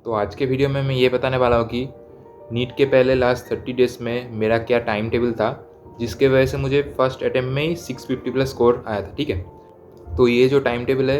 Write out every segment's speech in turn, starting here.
तो आज के वीडियो में मैं ये बताने वाला हूँ कि नीट के पहले लास्ट 30 डेज़ में मेरा क्या टाइम टेबल था, जिसके वजह से मुझे फर्स्ट अटेम्प्ट में ही 650 प्लस स्कोर आया था। ठीक है, तो ये जो टाइम टेबल है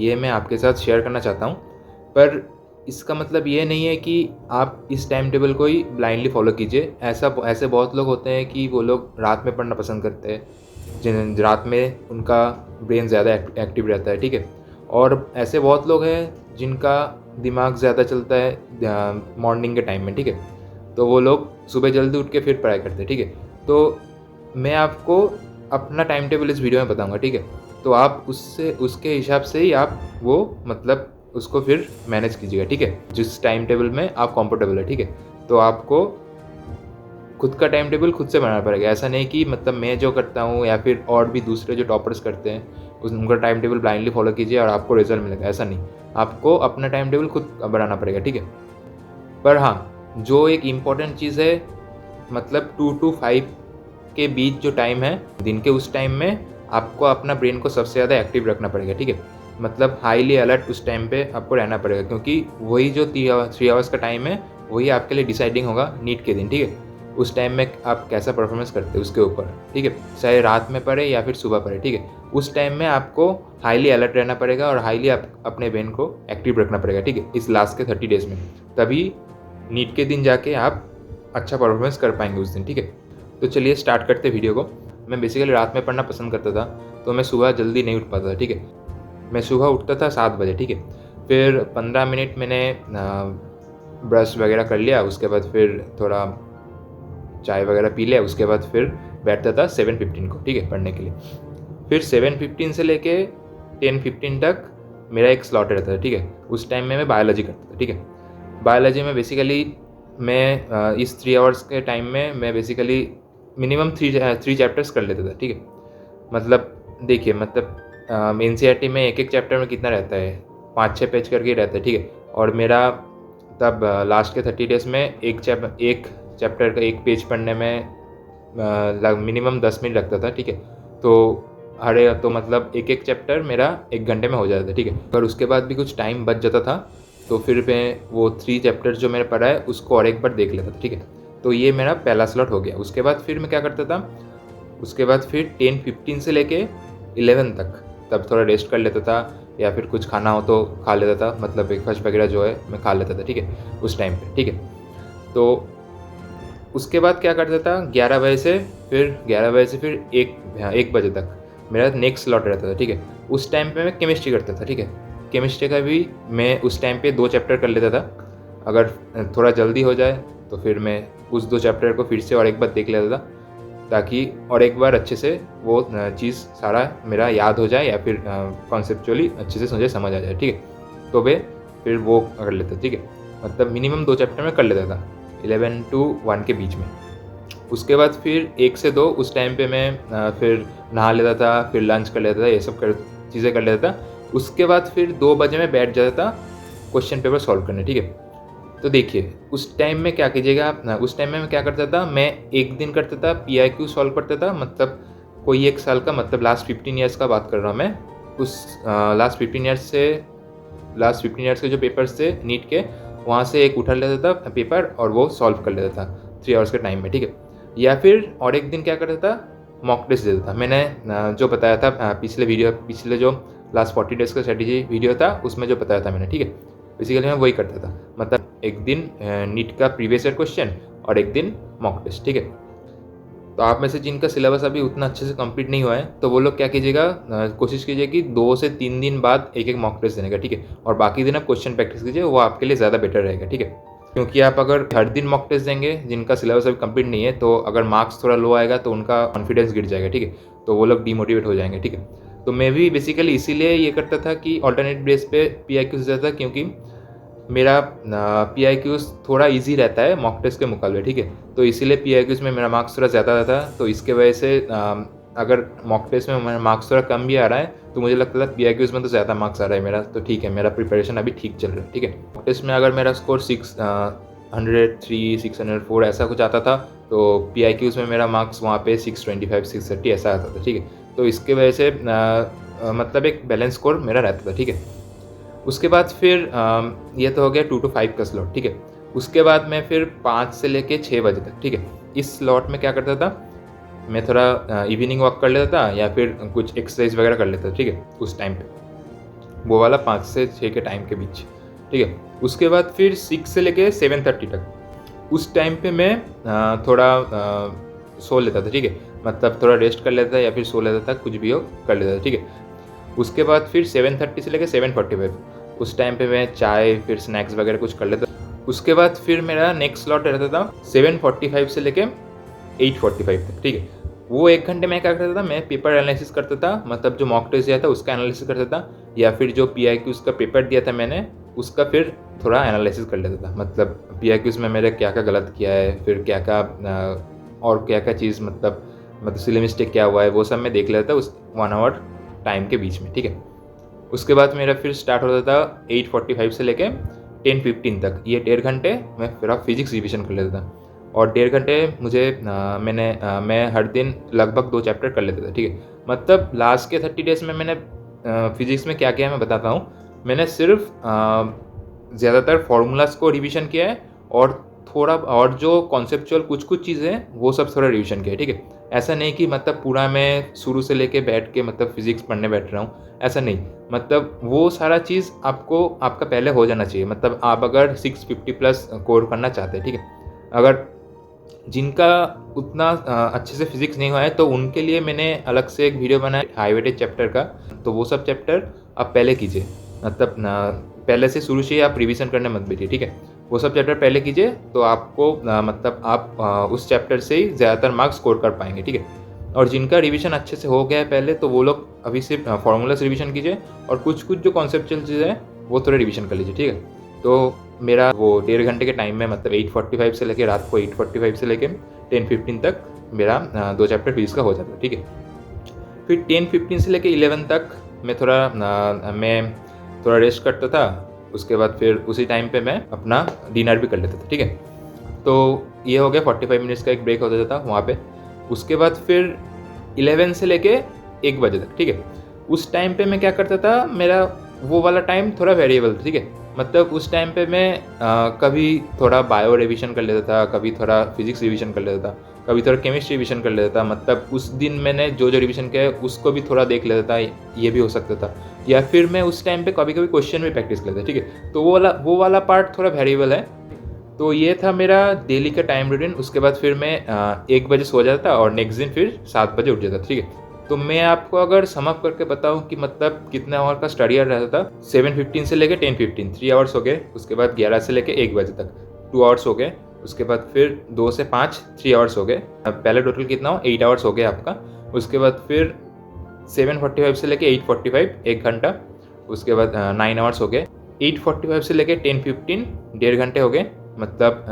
ये मैं आपके साथ शेयर करना चाहता हूँ। पर इसका मतलब ये नहीं है कि आप इस टाइम टेबल को ही ब्लाइंडली फॉलो कीजिए। ऐसे बहुत लोग होते हैं कि वो लोग रात में पढ़ना पसंद करते हैं, जिन रात में उनका ब्रेन ज़्यादा एक्टिव रहता है। ठीक है, और ऐसे बहुत लोग हैं जिनका दिमाग ज़्यादा चलता है मॉर्निंग के टाइम में। ठीक है, तो वो लोग सुबह जल्दी उठ के फिर पढ़ाई करते हैं। ठीक है, तो मैं आपको अपना टाइम टेबल इस वीडियो में बताऊंगा। ठीक है, तो आप उससे उसके हिसाब से ही आप वो मतलब उसको फिर मैनेज कीजिएगा। ठीक है, जिस टाइम टेबल में आप कंफर्टेबल है। ठीक है, तो आपको खुद का टाइम टेबल खुद से बनाना पड़ेगा। ऐसा नहीं कि मतलब मैं जो करता हूँ या फिर और भी दूसरे जो टॉपर्स करते हैं उनका टाइम टेबल ब्लाइंडली फॉलो कीजिए और आपको रिजल्ट मिलेगा। ऐसा नहीं, आपको अपना टाइम टेबल खुद बनाना पड़ेगा। ठीक है, पर हाँ, जो एक इम्पॉर्टेंट चीज़ है, मतलब 2 to 5 के बीच जो टाइम है दिन के, उस टाइम में आपको अपना ब्रेन को सबसे ज़्यादा एक्टिव रखना पड़ेगा। ठीक है, मतलब हाईली अलर्ट उस टाइम पे आपको रहना पड़ेगा, क्योंकि वही जो 3 आवर्स का टाइम है वही आपके लिए डिसाइडिंग होगा नीट के दिन। ठीक है, उस टाइम में आप कैसा परफॉर्मेंस करते हैं उसके ऊपर। ठीक है, चाहे रात में पढ़े या फिर सुबह पढ़े। ठीक है, उस टाइम में आपको हाईली अलर्ट रहना पड़ेगा और हाईली आप अपने ब्रेन को एक्टिव रखना पड़ेगा। ठीक है, इस लास्ट के 30 डेज़ में, तभी नीट के दिन जाके आप अच्छा परफॉर्मेंस कर पाएंगे उस दिन। ठीक है, तो चलिए स्टार्ट करते वीडियो को। मैं बेसिकली रात में पढ़ना पसंद करता था, तो मैं सुबह जल्दी नहीं उठ पाता था। ठीक है, मैं सुबह उठता था 7 बजे। ठीक है, फिर 15 मिनट मैंने ब्रश वगैरह कर लिया, उसके बाद फिर थोड़ा चाय वगैरह पी लिया, उसके बाद फिर बैठता था 7:15 को। ठीक है, पढ़ने के लिए। फिर 7:15 से लेके 10:15 तक मेरा एक स्लॉट रहता था। ठीक है, उस टाइम में मैं बायोलॉजी करता था। ठीक है, बायोलॉजी में बेसिकली मैं इस 3 आवर्स के टाइम में मैं बेसिकली मिनिमम 3 चैप्टर्स कर लेता था। ठीक है, मतलब देखिए, मतलब NCERT में एक एक चैप्टर में कितना रहता है, 5-6 पेज करके ही रहता है। ठीक है, और मेरा तब लास्ट के 30 डेज़ में एक चैप्टर का एक पेज पढ़ने में मिनिमम 10 मिनट लगता था। ठीक है, तो मतलब एक एक चैप्टर मेरा 1 घंटे में हो जाता था। ठीक है, पर उसके बाद भी कुछ टाइम बच जाता था, तो फिर मैं वो 3 चैप्टर जो मैंने पढ़ा है उसको और एक बार देख लेता था। ठीक है, तो ये मेरा पहला स्लॉट हो गया। उसके बाद फिर मैं क्या करता था, उसके बाद फिर 10:15 से लेके 11 तक तब थोड़ा रेस्ट कर लेता था, या फिर कुछ खाना हो तो खा लेता था, मतलब ब्रेकफास्ट वगैरह जो है मैं खा लेता था। ठीक है, उस टाइम पे। ठीक है, तो उसके बाद क्या करता था, 11 बजे से फिर 1 बजे तक मेरा नेक्स्ट स्लॉट रहता था। ठीक है, उस टाइम पे मैं केमिस्ट्री करता था। ठीक है, केमिस्ट्री का भी मैं उस टाइम पे 2 चैप्टर कर लेता था। अगर थोड़ा जल्दी हो जाए तो फिर मैं उस 2 चैप्टर को फिर से और एक बार देख लेता था, ताकि और एक बार अच्छे से वो चीज़ सारा मेरा याद हो जाए, या फिर कॉन्सेप्चुअली अच्छे से मुझे समझ आ जाए। ठीक है, तो मैं फिर वो कर लेता। ठीक है, मतलब मिनिमम 2 चैप्टर में कर लेता था 11 to 1 के बीच में। उसके बाद फिर 1 से 2 उस टाइम पे मैं फिर नहा लेता था, फिर लंच कर लेता था, ये सब चीज़ें कर लेता था। उसके बाद फिर 2 बजे मैं बैठ जाता था क्वेश्चन पेपर सॉल्व करने। ठीक है, तो देखिए उस टाइम में क्या कीजिएगा आप ना, उस टाइम में मैं क्या करता था, मैं एक दिन करता था PIQ सॉल्व करता था, मतलब कोई 1 साल का, मतलब लास्ट 15 ईयर्स का बात कर रहा हूँ मैं। उस लास्ट 15 ईयर्स के जो पेपर्स थे नीट के, वहाँ से एक उठा लेता था पेपर और वो सॉल्व कर लेता था 3 आवर्स के टाइम में। ठीक है, या फिर और एक दिन क्या करता था, मॉक टेस्ट देता था। मैंने जो बताया था पिछले जो लास्ट 40 डेज़ का स्ट्रेटेजी वीडियो था उसमें जो बताया था मैंने। ठीक है, बेसिकली मैं वही करता था, मतलब एक दिन नीट का प्रीवियस ईयर क्वेश्चन और एक दिन मॉक टेस्ट। ठीक है, तो आप में से जिनका सिलेबस अभी उतना अच्छे से कंप्लीट नहीं हुआ है, तो वो लोग क्या कीजिएगा, कोशिश कीजिए कि 2 से 3 दिन बाद एक एक मॉक टेस्ट देने का। ठीक है, और बाकी दिन आप क्वेश्चन प्रैक्टिस कीजिए, वो आपके लिए ज़्यादा बेटर रहेगा। ठीक है, क्योंकि आप अगर हर दिन मॉक टेस्ट देंगे, जिनका सिलेबस अभी कंप्लीट नहीं है, तो अगर मार्क्स थोड़ा लो आएगा तो उनका कॉन्फिडेंस गिर जाएगा। ठीक है, तो वो लोग डीमोटिवेट हो जाएंगे। ठीक है, तो मैं भी बेसिकली इसीलिए ये करता था कि ऑल्टरनेट बेस पे PIQ देता था, क्योंकि मेरा PIQ थोड़ा इजी रहता है मॉक टेस्ट के मुकाबले। ठीक है, तो इसीलिए PIQ में मेरा मार्क्स थोड़ा ज़्यादा आता था, तो इसके वजह से अगर मॉक टेस्ट में मेरा मार्क्स थोड़ा कम भी आ रहा है, तो मुझे लगता था PIQ में तो ज़्यादा मार्क्स आ रहा है मेरा, तो ठीक है, मेरा प्रिपरेशन अभी ठीक चल रहा है। ठीक है, मॉक टेस्ट में अगर मेरा स्कोर 603 604 ऐसा कुछ आता था, तो PIQ में मेरा मार्क्स वहाँ पे 625 630 ऐसा आता था। ठीक है, तो इसके वजह से मतलब एक बैलेंस स्कोर मेरा रहता था। ठीक है, उसके बाद फिर ये तो हो गया 2 to 5 का स्लॉट, ठीक है। उसके बाद मैं फिर 5 से लेके 6 बजे तक, ठीक है, इस स्लॉट में क्या करता था, मैं थोड़ा इवनिंग वॉक कर लेता था या फिर कुछ एक्सरसाइज वगैरह कर लेता था, ठीक है, उस टाइम पे, वो वाला 5 से 6 के टाइम के बीच, ठीक है। उसके बाद फिर 6 से लेके 7:30 तक, उस टाइम पे मैं थोड़ा सो लेता था, ठीक है, मतलब थोड़ा रेस्ट कर लेता था या फिर सो लेता था, कुछ भी हो कर लेता था, ठीक है। उसके बाद फिर 7:30 से लेके 7:45, उस टाइम पे मैं चाय फिर स्नैक्स वगैरह कुछ कर लेता। उसके बाद फिर मेरा नेक्स्ट स्लॉट रहता था 7:45 से लेके 8:45 तक, ठीक है। वो 1 घंटे में क्या करता था, मैं पेपर एनालिसिस करता था, मतलब जो मॉक टेस्ट दिया था उसका एनालिसिस करता था, या फिर जो PIQs का पेपर दिया था मैंने उसका फिर थोड़ा एनालिसिस कर लेता था, मतलब PIQs में मैंने क्या क्या गलत किया है, फिर क्या क्या और क्या क्या चीज़ मतलब सिली मिस्टेक क्या हुआ है, वो सब मैं देख लेता था उस 1 आवर टाइम के बीच में, ठीक है। उसके बाद मेरा फिर स्टार्ट होता था 8:45 से लेके 10:15 तक, ये 1.5 घंटे मैं फिर फिजिक्स रिविजन कर लेता था, और 1.5 घंटे मैं हर दिन लगभग 2 चैप्टर कर लेता था, ठीक है। मतलब लास्ट के 30 डेज में मैंने फिजिक्स में क्या किया है मैं बताता हूँ। मैंने सिर्फ ज़्यादातर फार्मूलाज को रिविजन किया है, और थोड़ा और जो कॉन्सेप्चुअल कुछ चीज़ें हैं वो सब थोड़ा रिविजन किया है, ठीक है। ऐसा नहीं कि मतलब पूरा मैं शुरू से लेके बैठ के मतलब फिजिक्स पढ़ने बैठ रहा हूँ, ऐसा नहीं। मतलब वो सारा चीज़ आपका पहले हो जाना चाहिए, मतलब आप अगर 650+ कोर करना चाहते हैं, ठीक है। अगर जिनका उतना अच्छे से फिजिक्स नहीं हुआ है तो उनके लिए मैंने अलग से एक वीडियो बनाया हाई वेटेज चैप्टर का, तो वो सब चैप्टर आप पहले कीजिए, मतलब पहले से शुरू से ही आप रिवीजन करने मत बैठिए, ठीक है। वो सब चैप्टर पहले कीजिए तो आपको मतलब आप उस चैप्टर से ही ज़्यादातर मार्क्स स्कोर कर पाएंगे, ठीक है। और जिनका रिवीजन अच्छे से हो गया है पहले, तो वो लोग अभी सिर्फ फार्मूला से रिवीजन कीजिए, और कुछ जो कॉन्सेप्चुअल चीज़ें हैं वो थोड़े रिवीजन कर लीजिए, ठीक है। तो मेरा वो 1.5 घंटे के टाइम में, मतलब 8:45 से लेके रात को 8:45 से लेके 10:15 तक मेरा 2 चैप्टर फिजिक्स का हो जाता है, ठीक है। फिर 10:15 से लेके 11 तक मैं थोड़ा रेस्ट करता था। उसके बाद फिर उसी टाइम पे मैं अपना डिनर भी कर लेता था, ठीक है। तो ये हो गया 45 मिनट्स का एक ब्रेक हो जाता था वहाँ पे। उसके बाद फिर 11 से लेके 1 बजे तक, ठीक है। उस टाइम पे मैं क्या करता था, मेरा वो वाला टाइम थोड़ा वेरिएबल था, ठीक है। मतलब उस टाइम पे मैं कभी थोड़ा बायो रिविजन कर लेता था, कभी थोड़ा फिजिक्स रिविजन कर लेता था, कभी थोड़ा केमिस्ट्री रिविजन कर लेता था। मतलब उस दिन मैंने जो रिविजन किया है उसको भी थोड़ा देख लेता था, ये भी हो सकता था। या फिर मैं उस टाइम पे कभी कभी क्वेश्चन भी प्रैक्टिस कर लेता था, ठीक है। तो वो वाला पार्ट थोड़ा वेरिएबल है। तो ये था मेरा डेली का टाइम रूटीन। उसके बाद फिर मैं 1 बजे सो जाता था और नेक्स्ट दिन फिर 7 बजे उठ जाता, ठीक है। तो मैं आपको अगर सम अप करके बताऊं कि मतलब कितने आवर का स्टडी आवर रहता था, 7:15 से लेके 10:15 3 आवर्स हो गए। उसके बाद 11 से लेके 1 बजे तक 2 आवर्स हो गए। उसके बाद फिर 2 से 5 3 आवर्स हो गए। पहले टोटल कितना हो, 8 आवर्स हो गए आपका। उसके बाद फिर 7:45 से लेके 8:45 1 घंटा। उसके बाद 9 आवर्स हो गए। 8:45 से लेके 10:15 1.5 घंटे हो गए, मतलब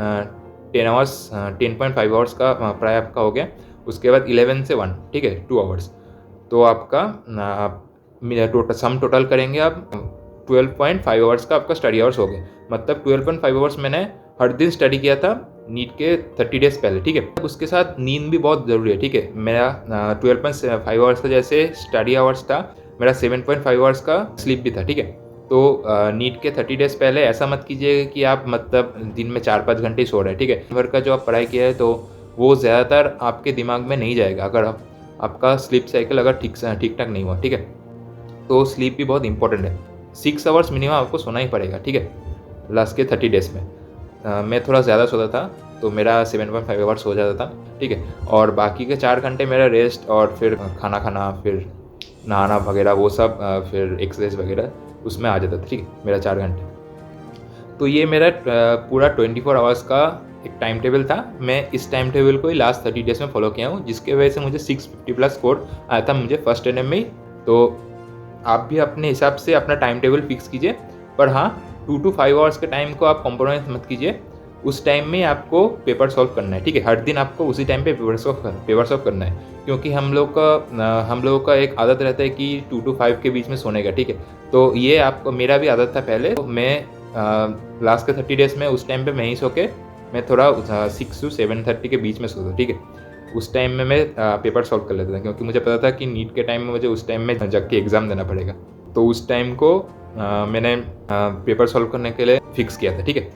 10 आवर्स 10.5 आवर्स का प्राय आपका हो गया। उसके बाद 11 से 1, ठीक है, 2 आवर्स। तो आपका टोटल करेंगे आप 12.5 आवर्स का आपका स्टडी आवर्स हो गए। मतलब 12.5 आवर्स मैंने हर दिन स्टडी किया था नीट के 30 डेज पहले, ठीक है। उसके साथ नींद भी बहुत ज़रूरी है, ठीक है। मेरा 12.5 आवर्स का जैसे स्टडी आवर्स था, मेरा 7.5 आवर्स का स्लीप भी था, ठीक है। तो नीट के 30 डेज पहले ऐसा मत कीजिएगा कि आप मतलब दिन में 4-5 घंटे ही सो रहे हैं, ठीक है। भर का जो आप पढ़ाई किया है तो वो ज़्यादातर आपके दिमाग में नहीं जाएगा अगर आपका स्लीप साइकिल अगर ठीक ठाक नहीं हुआ, ठीक है। तो स्लीप भी बहुत इंपॉर्टेंट है। 6 आवर्स मिनिमम आपको सोना ही पड़ेगा, ठीक है, लास्ट के 30 डेज में। मैं थोड़ा ज़्यादा सोता था तो मेरा 7.5 आवर्स हो जाता था, ठीक है। और बाकी के 4 घंटे मेरा रेस्ट और फिर खाना खाना, फिर नहाना वगैरह वो सब, फिर एक्सरसाइज वगैरह उसमें आ जाता था, ठीक है, मेरा 4 घंटे। तो ये मेरा पूरा 24 आवर्स का एक टाइम टेबल था। मैं इस टाइम टेबल को ही लास्ट 30 डेज में फॉलो किया हूँ, जिसके वजह से मुझे 650+ स्कोर आया था मुझे फर्स्ट एटेम्प्ट में ही। तो आप भी अपने हिसाब से अपना टाइम टेबल फिक्स कीजिए, पर हाँ 2 to 5 आवर्स के टाइम को आप कॉम्प्रोमाइज़ मत कीजिए। उस टाइम में आपको पेपर सॉल्व करना है, ठीक है। हर दिन आपको उसी टाइम पे पेपर सॉल्व करना है, क्योंकि हम लोगों का एक आदत रहता है कि 2 to 5 के बीच में सोने का, ठीक है। तो ये आपको, मेरा भी आदत था पहले। तो मैं लास्ट के 30 डेज में उस टाइम पे मैं ही सो के मैं थोड़ा 6 to 7:30 के बीच में सोता, ठीक है। उस टाइम में मैं पेपर सॉल्व कर लेता था, क्योंकि मुझे पता था कि नीट के टाइम में मुझे उस टाइम में जग के एग्ज़ाम देना पड़ेगा। तो उस टाइम को मैंने पेपर सॉल्व करने के लिए फिक्स किया था, ठीक है।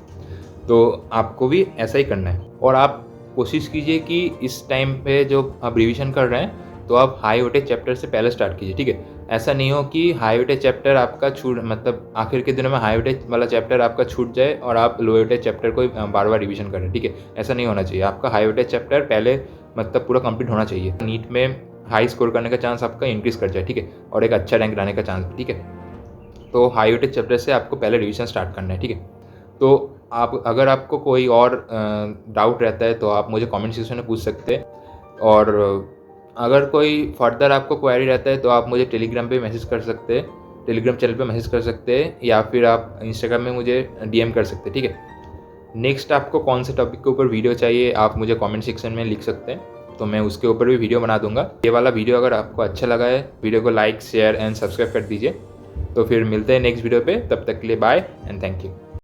तो आपको भी ऐसा ही करना है और आप कोशिश कीजिए कि इस टाइम पे जो आप रिवीजन कर रहे हैं तो आप हाई वेटेज चैप्टर से पहले स्टार्ट कीजिए, ठीक है। ऐसा नहीं हो कि हाई वेटेज चैप्टर आपका छूट, मतलब आखिर के दिनों में हाई वेटेज वाला चैप्टर आपका छूट जाए और आप लो वेटेज चैप्टर को बार बार रिवीजन करें, ठीक है। ऐसा नहीं होना चाहिए। आपका हाई वेटेज चैप्टर पहले मतलब पूरा कंप्लीट होना चाहिए। नीट में हाई स्कोर करने का चांस आपका इंक्रीज कर जाए, ठीक है, और एक अच्छा रैंक लाने का चांस, ठीक है। तो हाई वेटेज चैप्टर से आपको पहले रिवीजन स्टार्ट करना है, ठीक है। तो आप अगर आपको कोई और डाउट रहता है तो आप मुझे कमेंट सेक्शन में पूछ सकते हैं, और अगर कोई फर्दर आपको क्वेरी रहता है तो आप मुझे टेलीग्राम पे मैसेज कर सकते हैं, टेलीग्राम चैनल पे मैसेज कर सकते हैं, या फिर आप इंस्टाग्राम में मुझे डीएम कर सकते हैं, ठीक है। नेक्स्ट आपको कौन से टॉपिक के ऊपर वीडियो चाहिए आप मुझे कमेंट सेक्शन में लिख सकते हैं, तो मैं उसके ऊपर भी वीडियो बना दूंगा। ये वाला वीडियो अगर आपको अच्छा लगा है, वीडियो को लाइक शेयर एंड सब्सक्राइब कर दीजिए। तो फिर मिलते हैं नेक्स्ट वीडियो पे, तब तक के लिए बाय एंड थैंक यू।